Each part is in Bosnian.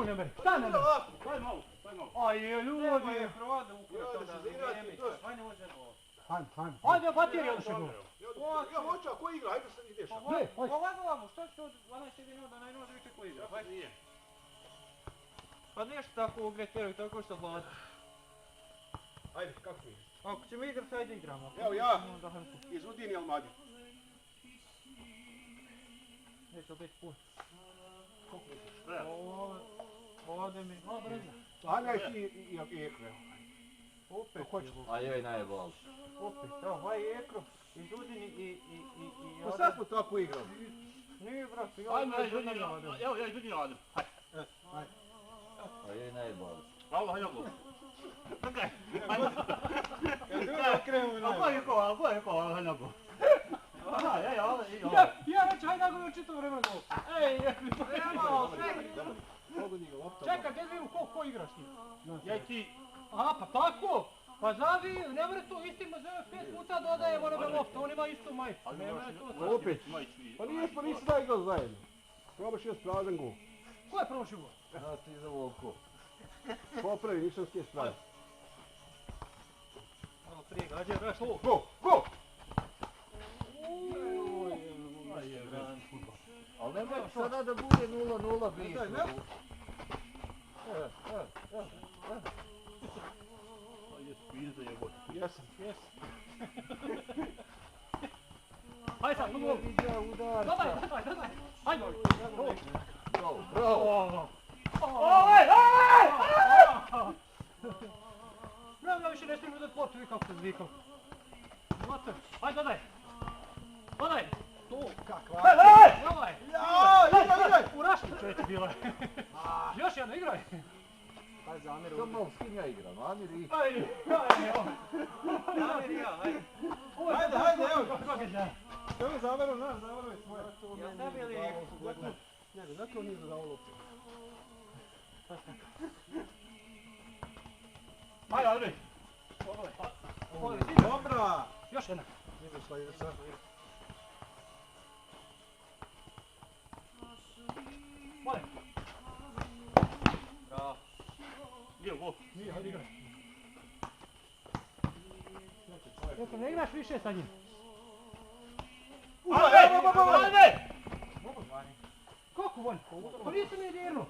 ne meri? Šta ne meri? Daj malo, daj malo. Aj, ljudi. Nema je Hrvada ukrao da vrijeme. Hajde možemo. Hajde, baterija još jednu. Ja hoću, a ko igra? Hajde se ideš. Ovako, šta ću od 12 jedino da najnože više ko igra? Hajde nije. Pa nešto tako ugreteraju, tako što vlada. Hajde, kako ti? Ako ćemo igrati, hajde igramo. Evo ja, iz Udini Almadi. Neće biti pun. Treba. Ovdje mi... Hajde i ekre. Opet. A joj najbolj. Opet, evo, ovaj ekro iz Udini i... Pa sad smo tako igrali. Nije, brate, Ajde, iz Udini Almadi. Evo, ja iz Udini Almadi. Hajde. A joj najbolj. Alo, hajde okolo. Čekaj. Ja krenemo na... Hajde okolo, hajde okolo. Ja reći, hajde da ga čitav vremena gol. Ej, Evo, čekaj, gdje vidim ko igraš ti? Ja i ti. Aha, pa tako? Pa zavi, ne mre to isti mazove 5 puta dodaje onome lopta, on ima istu majicu. Ne mre to. Opet. Pa nisi da igrao zajedno. Probaš još prazan gol. Ko je promašio gol? Ja ti za Volko. Popravi, nisam s tije strane. malo prije gađe, vraš ovo. Go! Ali nemoj sada da bude 0-0 blizu. Jesam. Hajde sad, gol. Dodaj. Hajde. Bravo. Bravo, ja više ne smijem udati ploču, vi kako se zvikao. Hajde, dodaj. To, kakva. Dodaj. Igraj! U raštu čovječe bila. Još jedno, igraj. Hajde, Zamir Samo malo s kim ja igram, Amir i... Ajde, Zamir i ja, hajde. Ajde, evo. Što mi Zamiru naš, Zamiru je svoje. Ja tebi ili... Ne, zato nije zadao loptu. Ajde, Andrej. Dobra! Još jedna. Izašla. Molim. Bravo. Gdje je gol? Nije, hajde igraj. Joko, ne igraš više sa njim. Ajde! Kako volj? Pa nisi mi dirnu.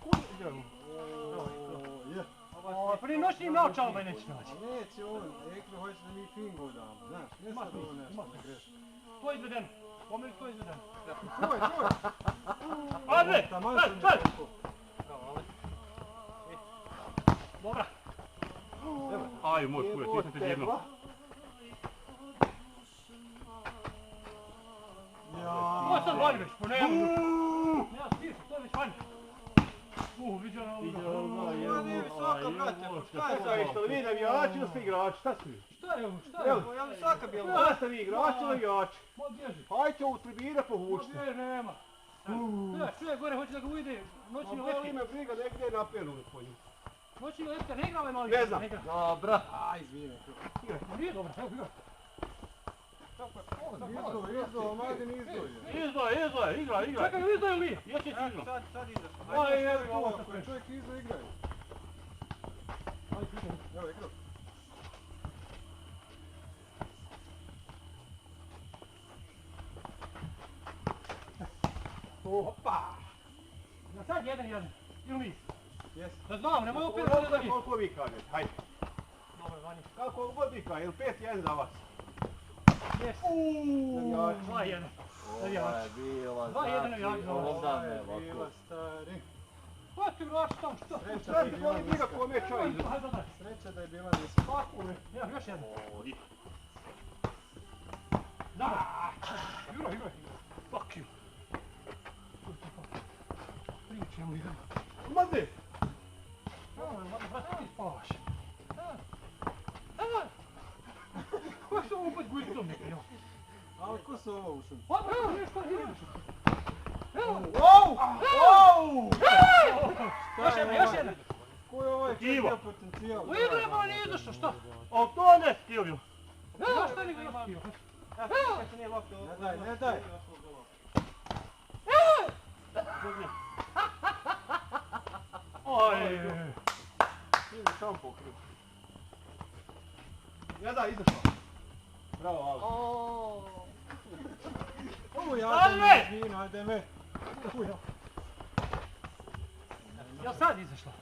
Kuj igramu. Pa ni noć njim naočalama i neće naći. Neće on, Ekro hoće da mi fingo damo, znaš, ne sad ovo nešto ne grešno. To je izvedeno. Pomeri to je izvedeno. Čuvaj! Ajde! Dobra. Aj, moj kuj, ti sam te dirnuo. Ovo sad vani već, po nemu. Nema smisla, to je već vani. Vidio na ovo. Ovo nije visoka, brate, šta je Šta je što, vi navijači ili ste igrači, šta ste vi? Šta je ovo, ovo? Ja visoka bila. Šta ste vi igrači ili navijači? Ma bježi. Hajde ovu tribine povučite. Ma bježi, nema. Čuje gore, hoće da ga ujde. Noćni Ma boli letke. me briga, negdje je napeluli po njih. Noćni letke, ne igra ovaj mali. Ne znam. Dobra. Aj, izvini. Ma nije dobro, evo igra. Izdo, Mladin izdo. Igraj. Čekaj, izdaju li? Ja ću ti igram. Sad igraš. Aj, evo ga ovo sad Ako sve. je čovjek izdo, igraju. Evo, igro. Opa! Na sad jedan. Ili mi? Jes. Da znam, nemoj opet ovdje da vi. Koliko vi kažete, hajde. Dobro, vani. Kako god vi kažete, ili 5-1 za vas? Jes. Navijači. 2-1. Ova je bila, 2-1 navijači za vas. onda ne, Bila ovako. stari. Pa ti igrač tam, šta? Šta ti voli briga kome čaj idu? Hajde, dodaj. Sreća da je bila nisam. Tako, evo, još jedan. Dobro. Igraj. Fuck you. Pričam li ga? Mande! Brate, ti spavaš. Kako se ovo opet gujicom neka, evo? Ali ko su ovo ušli? Pa, evo, nešto ideš. Evo. Još jedna. Ko je ovaj Ivo. čovjek potencijal? U igru je malo nije izašao, šta? A to ne stio bio. Evo, šta nije ga spio? Ne daj. Oj. Ili sam pokrio. Ja da, izašao. Bravo, Alo. Ovo je Ajde! ajde me, ajde me. Ja sad izašla.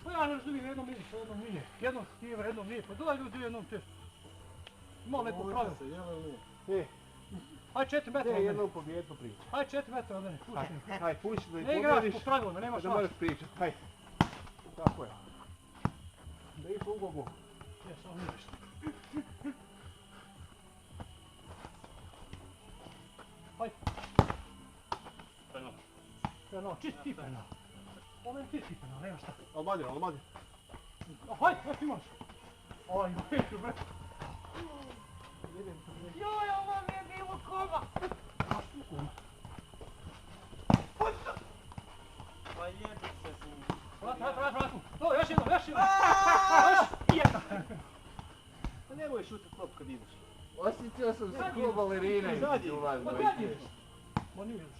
Pa ja ne razumijem, jednom ideš, jednom nije. Jednom stiva, jednom nije. Pa daj ljudi jednom te. Ima neko pravilo. se, jel ne? E, Aj 4 metra te od mene. jednom pobjednu priču. Aj 4 metra od mene. Pušti me. Hajde, puši da i Ne igraš pobjediš. po pravilima, nema Da šanse. moraš pričat, hajde. Tako je. Da i pomogu. Ja samo ideš. Aj. Penal, čist ti penal. Ovo je čist ti penal, nema šta. Almadin, Almadin. Hajde, još imaš. Aj, neću bre. Joj, ovo mi je bilo koma. Pa jebi se tu. Vrat. To, još jednom. Još jedna. Pa nemoj šutit klop kad ideš. Osjetio sam se ko balerina i Zadnji. ulaz Pa dojke. gdje ideš? Ma nije još.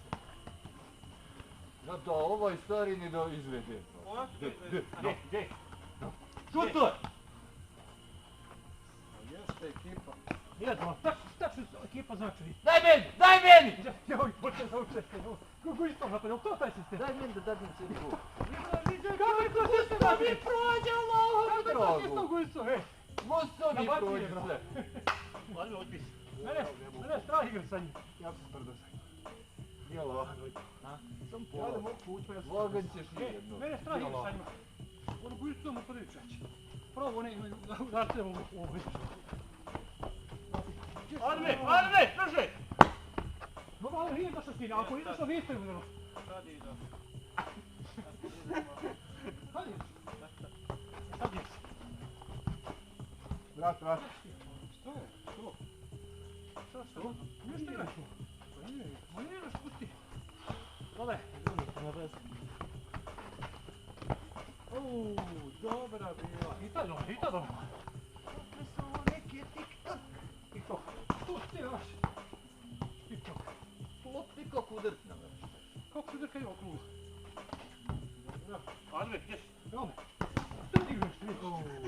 No to ovoj stvari ni do izvede. Gdje? Šuto! Jeste ekipa. Jedno, tačno ekipa znači. Daj meni! Joj, počeo sam učešće. Kako isto napravio, jel to taj sistem? Daj meni da dadim cirku. Kako je to sistem? Da mi prođe, Allah! Kako je to Drogu. sistem gujico, hej? Mosto mi Nabaci prođe je, bro. sve. Ajde, odpis. Mene je strah igra sa njim. Ja sam sprdo sa njim. Jelo. Sam Ja ne pola. mogu pući, ja sam Logan ćeš nijedno. Mene je strah igra sa njima. Ono gujico mu prvi čeći. Prvo ne imaju, udarite ovo vidiš. Ajde, drži! Dobro, ali nije došao s njim, ako ideš na vistu ili Sad ide. Kad ideš? Sad ideš. Vrat. Šta je? Što? Nešto igraš tu. Ma nije igraš, pusti. Dole. Dobra bila. I taj dole. TikTok. Tu ti imaš. TikTok. Lopti ko udrt na me. Kako se drkaju okrugu? Ajde, gdje si? Dole. Što ti igraš ti?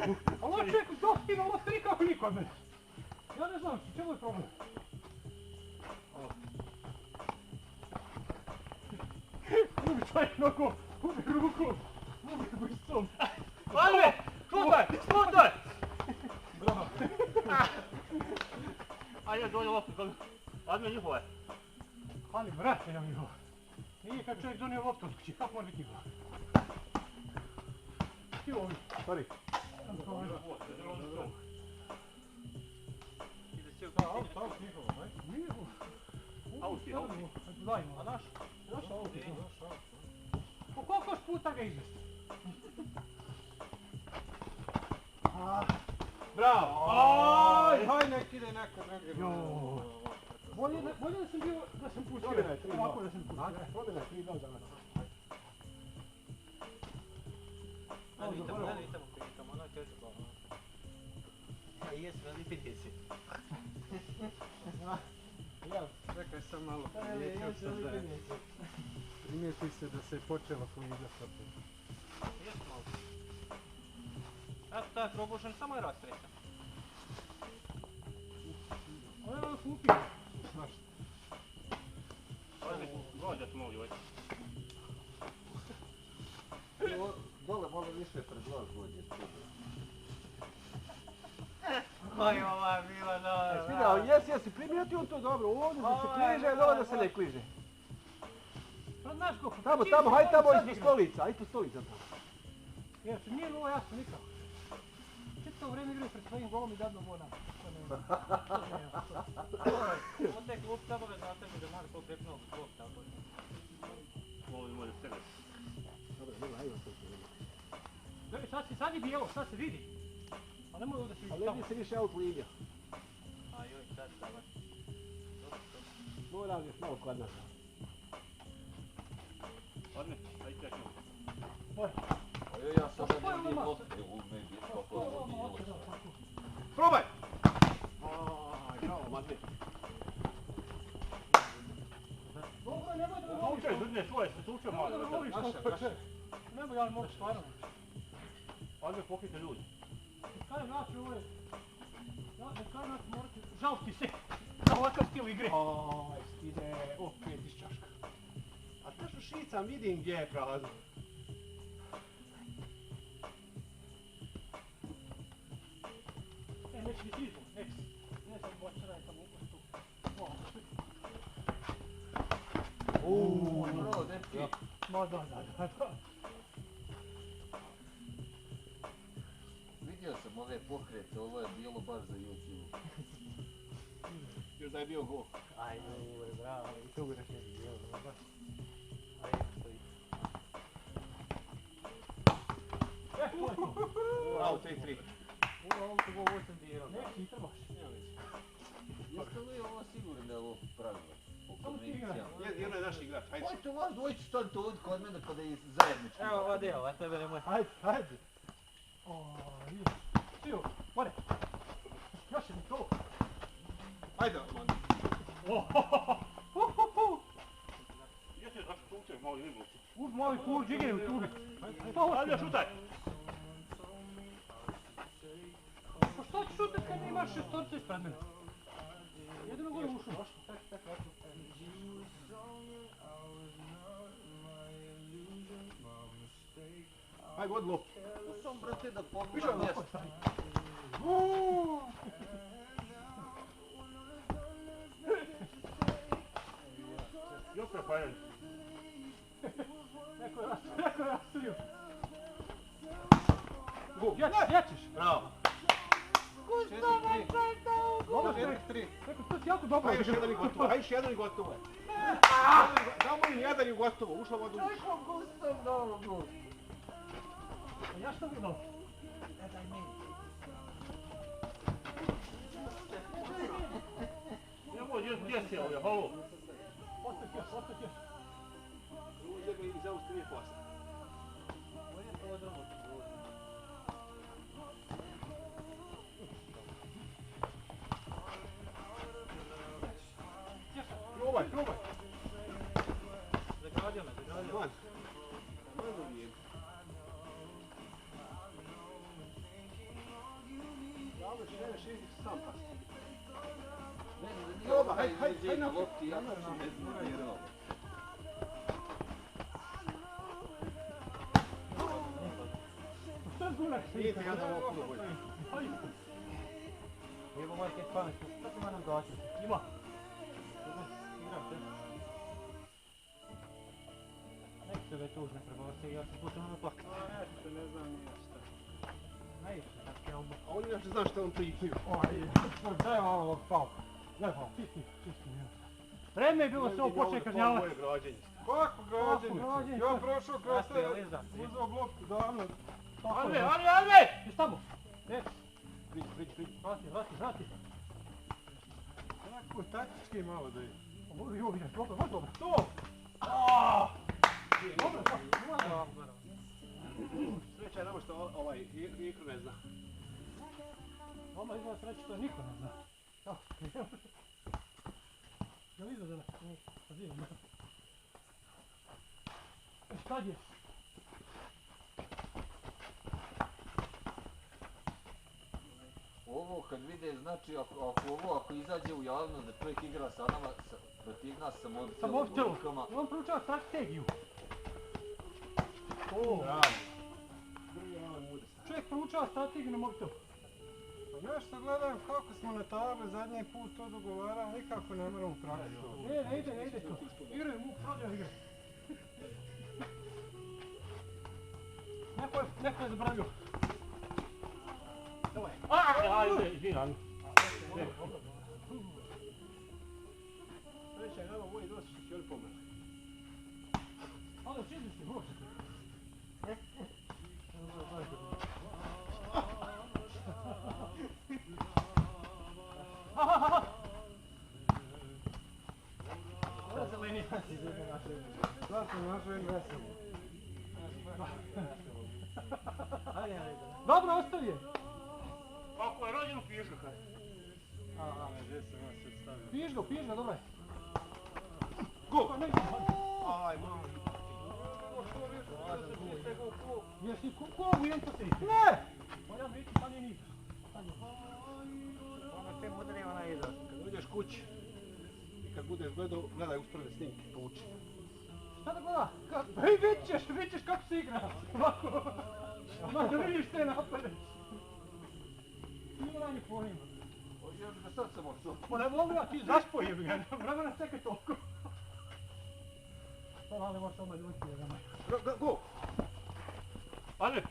Ali ovo čovjek dostina, ovo tri kako niko od mene. Ja ne znam, čemu je problem? Ubi čovjek nogom, ubi rukom, ubi gustom. Ajde, šutaj! Bravo. Ajde, dođe loptu, ajde njihove. Ali brate, ja njihove. Nije kad čovjek donio loptu od kući, kako mora biti njihova? Ti ovi. Sorry. Aut njihovo, ne? Nije ovo. Auti. Dajmo. A naš? Naš auti. Po koliko puta ga izvesti? Bravo! Haj nek ide neko drugi. Jo. Bolje da sam bio, da sam pustio. Pobjeda je 3:2. Ovako da sam pustio. Pobjeda je 3:2 danas. Ja, čekaj sam malo. Primijeti se da se je počela poigrati opet. Eto, taj probušen samo je rastreća. Ovo je ovo kupio. Gođa smo ovdje ovaj. Dole malo više pred glas dođe. Oj, ova je bila dobra. Vidio, jesi primijetio to dobro, ovdje da se kliže, dole da se ne kliže. Pa znaš ko? Tamo, hajde tamo ispod stolica, ajde ispod stolica tamo. Jer se nije ovo jasno nikako. Čito vrijeme igraju pred svojim golom i dadno voda. Od te klub tabove za tebe da mora pokrepnog klub tako. Ovo može sebe. Dobro, nema, ajde stolica. Sad je bijelo, sad se vidi. Ali nemoj ovdje se vidi Ali tamo. ne se više aut linija. Ajoj, sad stavak. Moram još malo kod nas. Odne, ajde ćemo. Ja sam da ne vidim lopte u meni, kako ovo bilo. Probaj! Bravo, Matej. Može, stvarno. Ajde pokrijte ljudi. Kaj naći ovo je... Kaj naći morate... Žal ti se za ovakav stil igre. Aj, stide, opet iz čaška. A kažu šicam, vidim gdje je prazno. Neće biti izbog, neće. Ne sam bočaraj tamo upostu. Bro, dečki. Da. Vidio sam ove pokrete, ovo je bilo baš za YouTube. Još da je bio gol. Ajde, bravo, i tu gledaš neki dio, dobro. Ajde, stoji. To je to. Out, 3-3. Ovo to ovo sam dirao. Neći, i trebaš. Jeste li ovo sigurno da je ovo pravilo? Samo ti igra. Jedno je naš igrač, hajde. Hajde vas dvojicu stanite ovdje kod mene kada je zajednički. Evo, ova deo, a tebe nemoj. Ajde. Sio, more. Još jedno to. Ajde, man. Jesi naš tuče, mali limovci. Uzmi ovi kur džige u tubi. Ajde, šutaj. Pa što ću šutat kad imaš šestorce ispred mene? Jedino gore ušao. Ajde, god loptu. Sam brate da Više pogledam mjesto. Još se pajeli. Neko je rasturio. Go, jačiš. Bravo. Dobro ste. 4-3. Neko, to si jako dobro. Ajde, još jedan i gotovo. Ajde, još jedan i gotovo. Samo im jedan i gotovo. Ušla vodu. Kako gustam da ovo gol? A ja što vidim? Nemoj, gdje si ovdje, halo? Ostaje još. Uzemi iz Austrije posle. Probaj. Zagadio me. Man. Man nije. Dobro, šeš sam pas. Proba, hajde na lopti, ja ću ne znam jer ovo. Šta je gulaš? Vidite, ja sam ovo puno bolje. Evo moj keć pametno, šta ti nam doći? Ima. Igram te. Nek se već tužne prema se, ja sam putem ono plakat. Ne znam nije šta. Najviše, tako je ono. A oni još ne znaš šta on pričaju. Daj malo ovog palka. Daj malo, čisti. Vreme je bilo se ovo počne kažnjavati. Moje građenje. Kako građenje? građenje? Ja prošao kroz Raspio sve, lizda. uzeo blopku davno. Alve! Jesi tamo? Ne. Priđi. Vrati. Tako taktički malo da je. Ovo je dobro. To! Dobro. Sreća je nama što ovaj Ikru ne zna. Vama izgleda sreći što niko ne zna. Jel izgleda da ne? Šta je? Ovo kad vide, znači ako izađe u javnost da čovjek igra sa nama, protiv nas sa Sa mobitelom u mobitelom. rukama. On proučava strategiju. Bravo. Drugi malo mude sad. Čovjek proučava strategiju na mobitelu. Pa nešto gledam kako smo na tabli zadnji put to dogovarali, nikako ne moramo praktično. Ne ide to. Igraju mu, prođe igre. Neko je zabranio. Давай. Ajde, izvini. Sreća je nama moji dosta što će oni pomeli. Ali čini se, može. Ovo zeleni. Zato našo je veselo. Dobro, ostavi je. Ako je rođeno piš ga kaj. Gdje sam ja se stavio? Piš ga, dobro je. Go! Ne, Aj, malo. Ovo što je Jesi kogu jem to ti? Ne! Moram reći pa nije ništa. Ono te mudri ona ide. Kad dođeš kući i kad budeš gledao, gledaj uspravne snimke, pouči. Šta da gleda? Vidit ćeš kako se igra. Ovako. Ma da vidiš te napade. Ima nanje pojma. Ja bi ga sad samo što. Pa ne mogu ja ti zaspoj jebi ga. Vremena čekaj toliko. Sad ali možeš odmah ljuti jebi. Go! Ajde.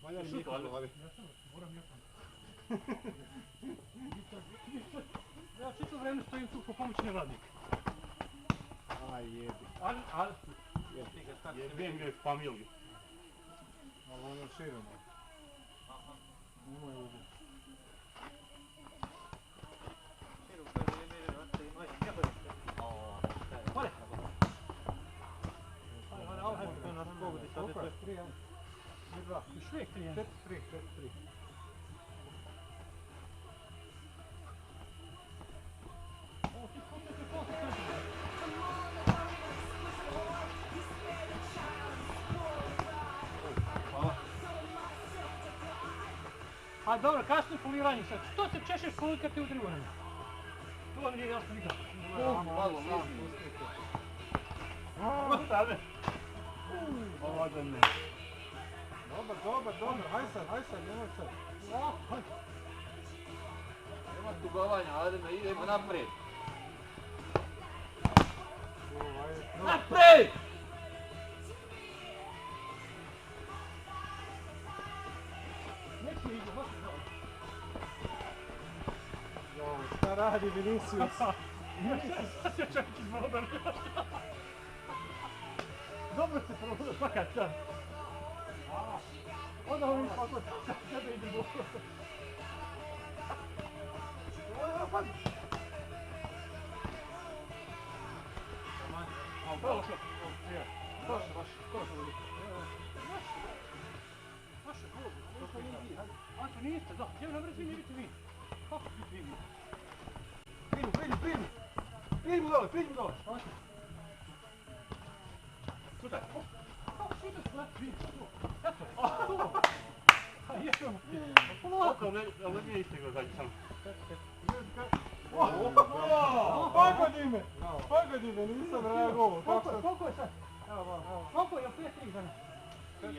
Valja li niko glavi? Moram ja tam. Ja čito vreme stojim tu ko pomoćni radnik. Aj jebi. Ali... Jebim ga iz familije. Ali ono širimo. Nemoj uđe. Pare! Koliko je? 3, 2. Još uvijek 3-1. 4-3. Ovo ti skupite koliko kaže. Hvala. A dobro, kasno poliranje sad. Što se češeš koliko kad te udri u rame? To vam nije jasno nikako. Malo lijepo. Ostave. Ovo da ne. Dobar, haj sad, nemoj sad. Nema tugovanja, Ademe, idemo naprijed. Naprijed! Neće ići, baš je dobro. Šta radi Vinicius? Sad se čovjek izvodan. Dobro se probudio svaka čast. Onda ovim kako sebe ide do... Prošlo. Vaše gol. Anto niste, da. Evo nam reći, vidite vi. Kako biti vi? Priđi. Priđi dole. Slušaj. Kako si ide sve? Vidi, to. Eto. To. A jesam. Polako. Ali nije istigao zadnji sam. Pogodi me, nisam reagovao. Koliko je sad? Koliko je? 5-3 za nas. 5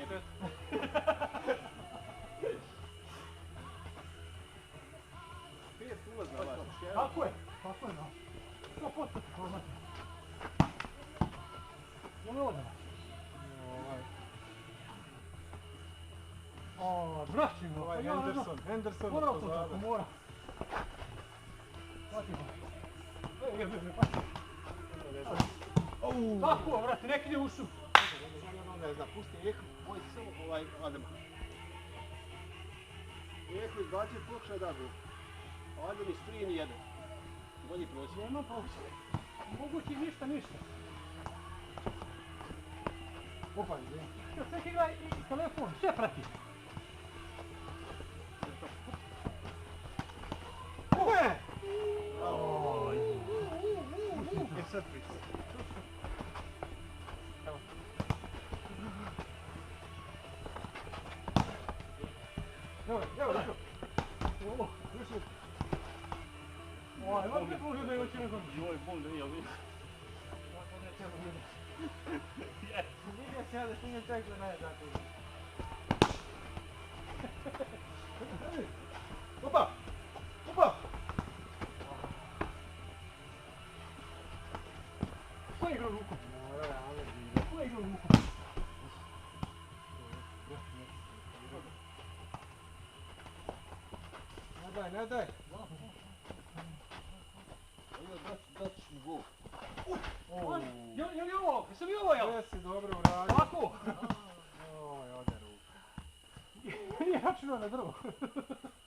ulazna vas. Kako je? No. 100% ti poznati. Jel' mi ovdje? Zračim ga. Ovaj Henderson Morao je sam pozada. tako, mora. Hvati ga. Jebe, pati. Tako, vrati, nek ide ušu. Ne znam, pusti Ehu, bojte samo Adema. Ehu izbacio, pokušaj da bi. Adem iz 3-1. Bolji proći. Nema proći. Mogući ništa. Opa, izvim. Sve igra i telefon, sve prati. Sad priči. Evo, Ovo ne može da je očinu god. Joj, bol ne, jel vidiš? Vidio se ja da snimam čekao najzakon. Opa! Ko je igrao rukom? Ne daj. Dat ćeš mu gol. Je li ovo? Jesam i ovo jel? Sve si dobro uradio. Ovako? Oj, ode ruka. Nije računao na drvo.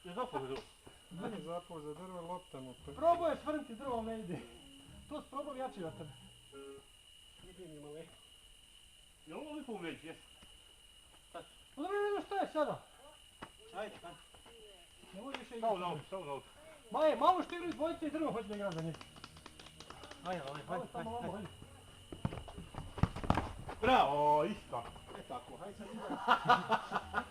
Je zapao do. Nije zapao za drvo, lopta mu. Probao je svrnuti drvo, ali ne ide. To si probao jači od tebe. Je ovo lipo umreći, jes? Pa dobro, nema šta je sada. Ajde. Ne može više Samo igrati. na auto. Maje, malo što igraju dvojice i drvo hoće da igram za njih. Ajde. Samo hajde. Bravo! O, isto. E tako, hajde sad igraj.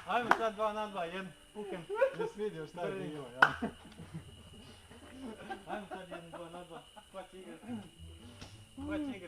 Ajmo sad 2 na 2, jedan puken. Jesi vidio šta je Brni. bilo, ja? Ajmo sad jedan 2 na 2. Ko će igrat? Ko će igrat?